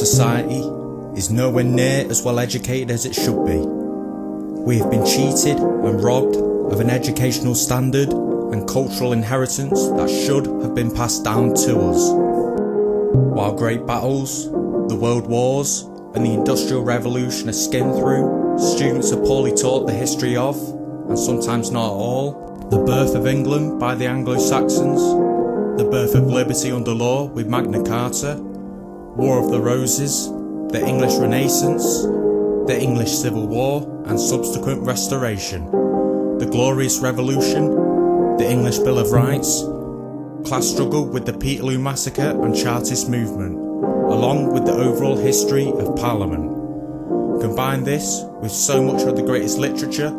society is nowhere near as well educated as it should be. We have been cheated and robbed of an educational standard and cultural inheritance that should have been passed down to us. While great battles, the world wars and the Industrial Revolution are skimmed through, students are poorly taught the history of, and sometimes not at all, the birth of England by the Anglo-Saxons, the birth of liberty under law with Magna Carta, War of the Roses, the English Renaissance, the English Civil War and subsequent restoration, the Glorious Revolution, the English Bill of Rights, class struggle with the Peterloo Massacre and Chartist movement, along with the overall history of Parliament. Combine this with so much of the greatest literature,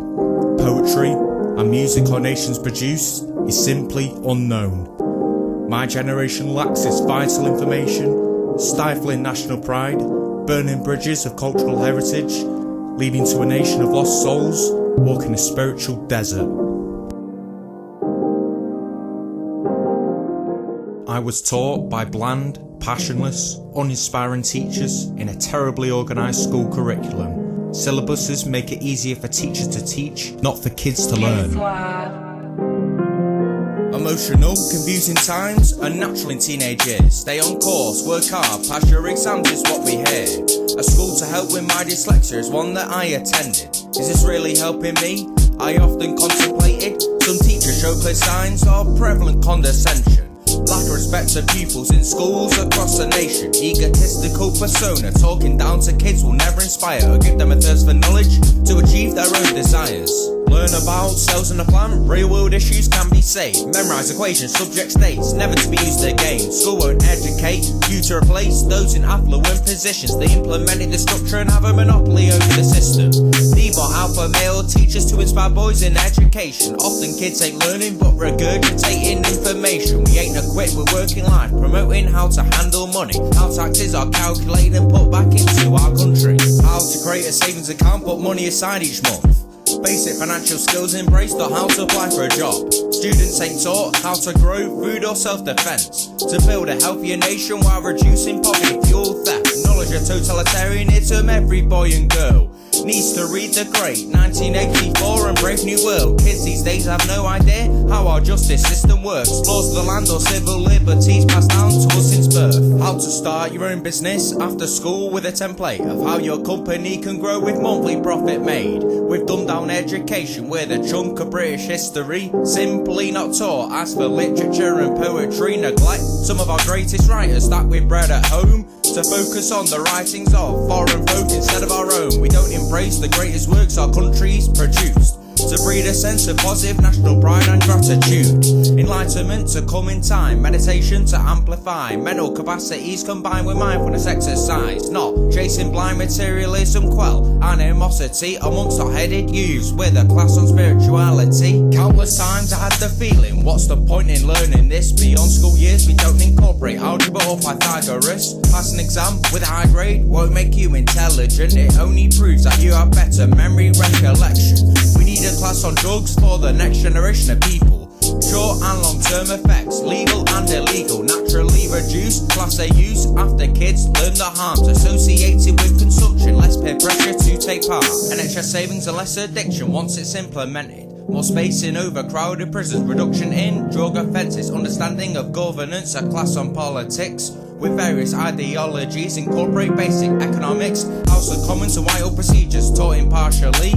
poetry and music our nation's produced is simply unknown. My generation lacks this vital information, stifling national pride, burning bridges of cultural heritage, leading to a nation of lost souls walking a spiritual desert. I was taught by bland, passionless, uninspiring teachers in a terribly organised school curriculum. Syllabuses make it easier for teachers to teach, not for kids to learn. Emotional, confusing times are natural in teenage years. Stay on course, work hard, pass your exams is what we hear. A school to help with my dyslexia is one that I attended. Is this really helping me? I often contemplated. Some teachers show clear signs of prevalent condescension. Lack of respect to pupils in schools across the nation. Egotistical persona talking down to kids will never inspire or give them a thirst for knowledge to achieve their own desires. Learn about cells in the plant, real world issues can be saved. Memorise equations, subject states, never to be used again. School won't educate, you to replace those in affluent positions. They implemented the structure and have a monopoly over the system. Need more alpha male teachers to inspire boys in education. Often kids ain't learning but regurgitating information. We ain't equipped with working life, promoting how to handle money, how taxes are calculated and put back into our country, how to create a savings account, put money aside each month. Basic financial skills embraced or how to apply for a job. Students ain't taught how to grow food or self-defense, to build a healthier nation while reducing poverty, fuel theft. Knowledge of totalitarianism every boy and girl needs to read the great 1984 and Brave New World. Kids these days have no idea how our justice system works. Laws of the land or civil liberties passed down to us since birth. How to start your own business after school with a template of how your company can grow with monthly profit made. We've dumbed down education with a chunk of British history simply not taught. As for literature and poetry, neglect some of our greatest writers that we've bred at home to focus on the writings of foreign folk instead of our own. We don't embrace the greatest works our country's produced to breed a sense of positive national pride and gratitude. Enlightenment to come in time, meditation to amplify mental capacities combined with mindfulness exercise, not chasing blind materialism, quell animosity amongst our headed youths with a class on spirituality. Countless times I had the feeling, what's the point in learning this? Beyond school years we don't incorporate algebra or Pythagoras. Pass an exam with a high grade won't make you intelligent, it only proves that you have better memory recollection. We need a class on drugs for the next generation of people. Short and long term effects, legal and illegal, naturally reduce class A use after kids learn the harms associated with consumption, less peer pressure to take part. NHS savings and less addiction once it's implemented. More space in overcrowded prisons, reduction in drug offences, understanding of governance, a class on politics with various ideologies, incorporate basic economics, House of Commons and White procedures taught impartially.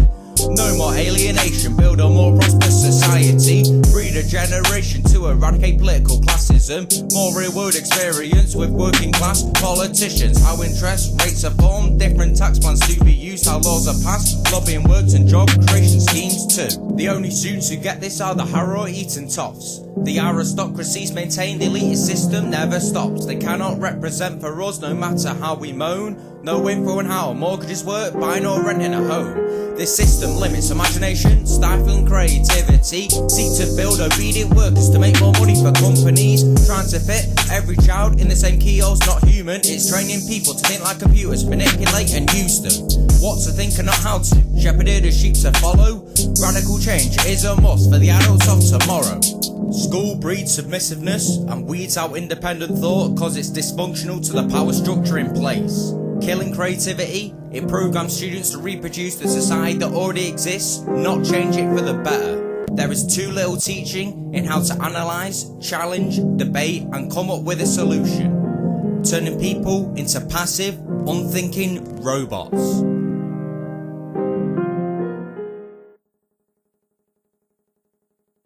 No more alienation, build a more prosperous society, breed a generation to eradicate political classism, more real world experience with working class politicians, how interest rates are formed, different tax plans to be used, how laws are passed, lobbying works and job creation schemes too. The only students who get this are the Harrow Eton toffs. The aristocracy's maintained elitist system never stops. They cannot represent for us no matter how we moan. No info on how mortgages work, buying or renting a home. This system limits imagination, stifling creativity. Seek to build obedient workers to make more money for companies. Trying to fit every child in the same keyhole's not human. It's training people to think like computers, manipulate and use them. What to think and not how to, shepherded as sheep to follow. Radical change is a must for the adults of tomorrow. School breeds submissiveness and weeds out independent thought cause it's dysfunctional to the power structure in place. Killing creativity, it programs students to reproduce the society that already exists, not change it for the better. There is too little teaching in how to analyse, challenge, debate and come up with a solution, turning people into passive, unthinking robots.